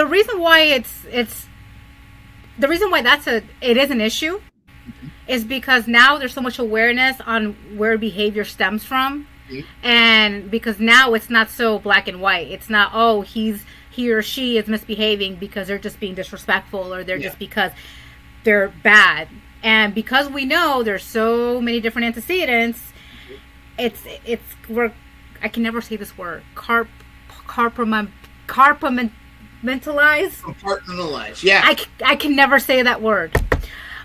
reason why it's the reason why it is an issue is because now there's so much awareness on where behavior stems from. And because now it's not so black and white. It's not, oh, he or she is misbehaving because they're just being disrespectful, or they're just because they're bad. And because we know there's so many different antecedents, we're, I can never say this word, compartmentalize. Compartmentalize, yeah. I can never say that word.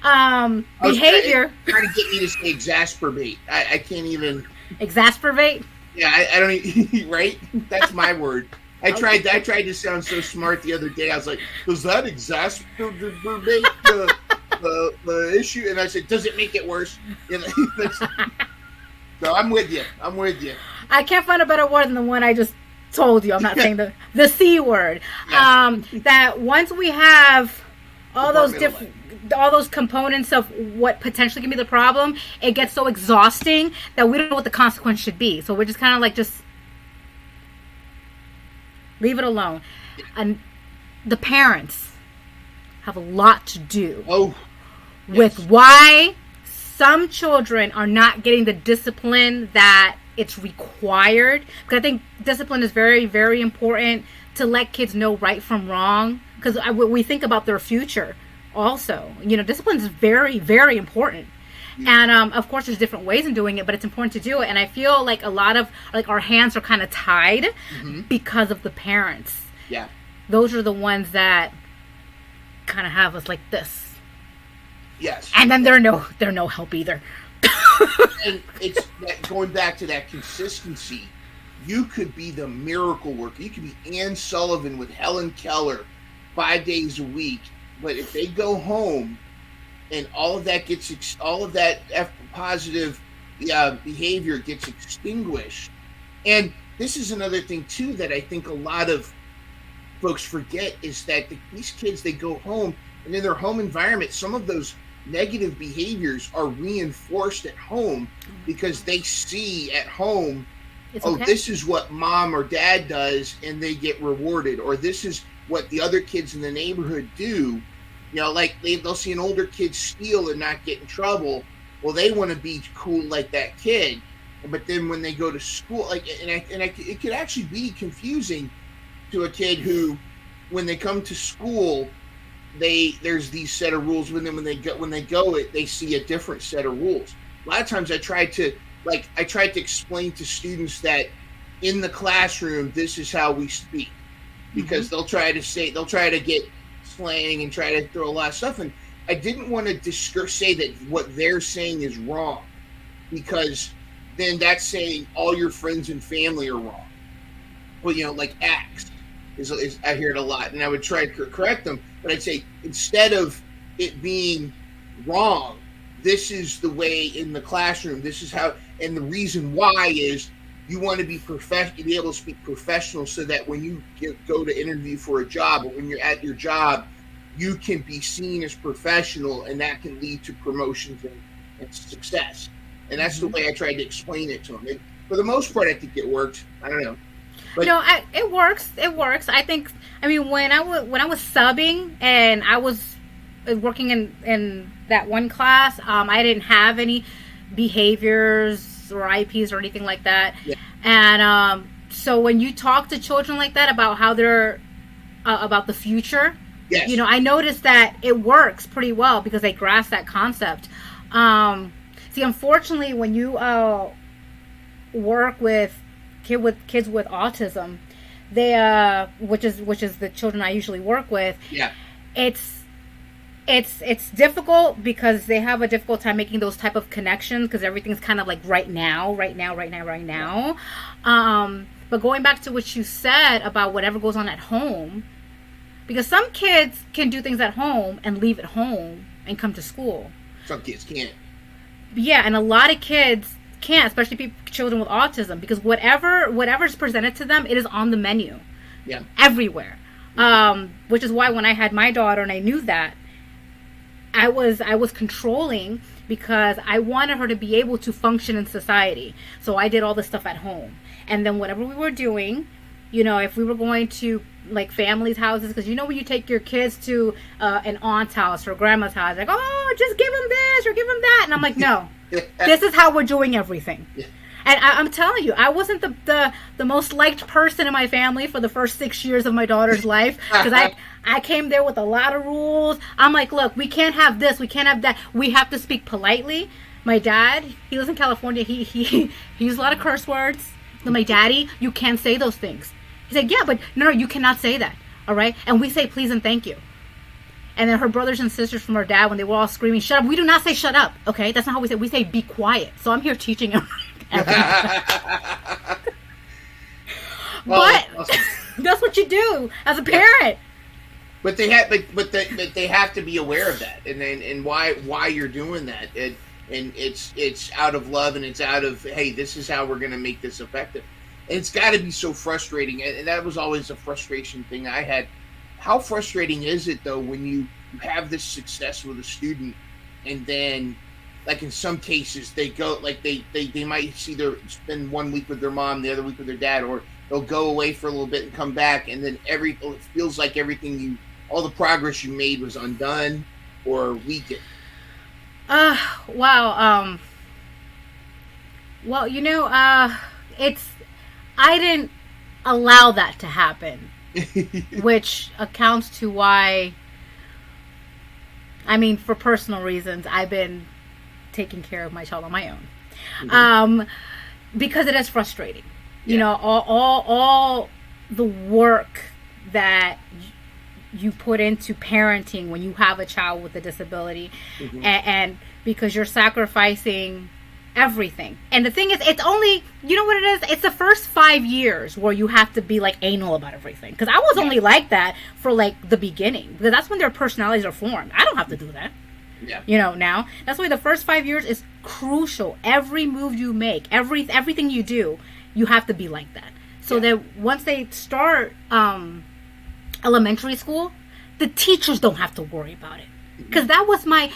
Behavior. Trying to get me to say exasperate. I can't even. Exasperate? Yeah, I don't even, right? That's my word. I tried to sound so smart the other day. I was like, does that exasperate the issue? And I said, does it make it worse? So I'm with you. I can't find a better word than the one I just told you. I'm not saying the C word. Yes. That once we have all those components of what potentially can be the problem, it gets so exhausting that we don't know what the consequence should be. So we're just kind of like, just leave it alone. And the parents have a lot to do with why some children are not getting the discipline that it's required. Because I think discipline is very, very important to let kids know right from wrong. Because we think about their future also. Discipline is very, very important. And of course there's different ways in doing it, but it's important to do it. And I feel like a lot of our hands are kind of tied because of the parents. Yeah. Those are the ones that kind of have us like this. Yes. And then they're no help either. And it's going back to that consistency. You could be the miracle worker. You could be Ann Sullivan with Helen Keller 5 days a week. But if they go home and all of that positive behavior gets extinguished. And this is another thing too that I think a lot of folks forget, is that these kids, they go home, and in their home environment, some of those negative behaviors are reinforced at home because they see at home, this is what mom or dad does and they get rewarded, or this is what the other kids in the neighborhood do. Like they'll see an older kid steal and not get in trouble. Well, they want to be cool like that kid. But then when they go to school, it could actually be confusing to a kid who, when they come to school, there's these set of rules. When they go, they see a different set of rules. A lot of times I tried to explain to students that in the classroom, this is how we speak, because they'll try to get slang and try to throw a lot of stuff. And I didn't want to say that what they're saying is wrong, because then that's saying all your friends and family are wrong. Well, like acts is I hear it a lot, and I would try to correct them, but I'd say, instead of it being wrong, this is the way in the classroom. This is how, and the reason why is you want to be be able to speak professional, so that when you go to interview for a job, or when you're at your job, you can be seen as professional, and that can lead to promotions and success. And that's the way I tried to explain it to them. And for the most part, I think it worked. I don't know. But it works. It works. I think. I mean, when I was subbing and I was working in that one class, I didn't have any behaviors or IEPs or anything like that. Yeah. And so when you talk to children like that about how they're about the future, yes. I noticed that it works pretty well because they grasp that concept. See, unfortunately, when you work with kids with autism, they which is the children I usually work with. Yeah. It's difficult because they have a difficult time making those type of connections, because everything's kind of like right now. But going back to what you said about whatever goes on at home, because some kids can do things at home and leave at home and come to school. Some kids can't. Yeah, and a lot of kids can't, especially children with autism, because whatever's presented to them, it is on the menu. Yeah. Everywhere. Which is why when I had my daughter and I knew that, I was controlling, because I wanted her to be able to function in society. So I did all this stuff at home. And then whatever we were doing, if we were going to like families' houses, because you know when you take your kids to an aunt's house or grandma's house, like, oh, just give them this or give them that, and I'm like, no, this is how we're doing everything. And I'm telling you, I wasn't the most liked person in my family for the first 6 years of my daughter's life, because I came there with a lot of rules. I'm like, look, we can't have this, we can't have that. We have to speak politely. My dad, he lives in California. He uses a lot of curse words. So my daddy, you can't say those things. He said, yeah, but no, you cannot say that. All right? And we say please and thank you. And then her brothers and sisters from her dad, when they were all screaming, shut up. We do not say shut up. Okay? That's not how we say. We say be quiet. So I'm here teaching him. But that's what you do as a parent. But they have to be aware of that, and why you're doing that, and it's out of love, and it's out of, hey, this is how we're going to make this effective, and it's got to be so frustrating, and that was always a frustration thing I had. How frustrating is it though when you have this success with a student, and then, like in some cases, they go, like they might spend 1 week with their mom, the other week with their dad, or they'll go away for a little bit and come back, and then it feels like all the progress you made was undone or weakened. Wow. Well, I didn't allow that to happen, which accounts to why, for personal reasons, I've been taking care of my child on my own. Mm-hmm. Because it is frustrating. Yeah. All the work that you put into parenting when you have a child with a disability, mm-hmm. and because you're sacrificing everything. And the thing is, it's only, you know what it is? It's the first 5 years where you have to be like anal about everything. Because I was only like that for like the beginning, because that's when their personalities are formed. I don't have to do that. Yeah. Now that's why the first 5 years is crucial. Every move you make, everything you do, you have to be like that. So that once they start elementary school, the teachers don't have to worry about it, because that was my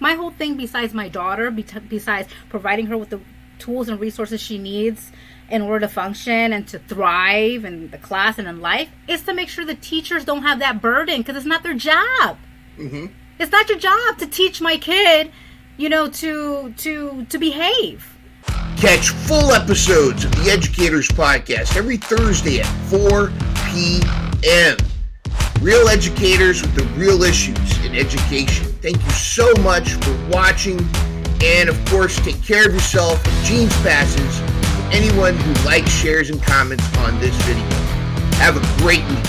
whole thing. Besides my daughter, besides providing her with the tools and resources she needs in order to function and to thrive in the class and in life, is to make sure the teachers don't have that burden, because it's not their job. Mm-hmm. It's not your job to teach my kid, to behave. Catch full episodes of the Educators Podcast every Thursday at 4 p.m. Real educators with the real issues in education. Thank you so much for watching. And, of course, take care of yourself. Jeans passes to anyone who likes, shares, and comments on this video. Have a great week.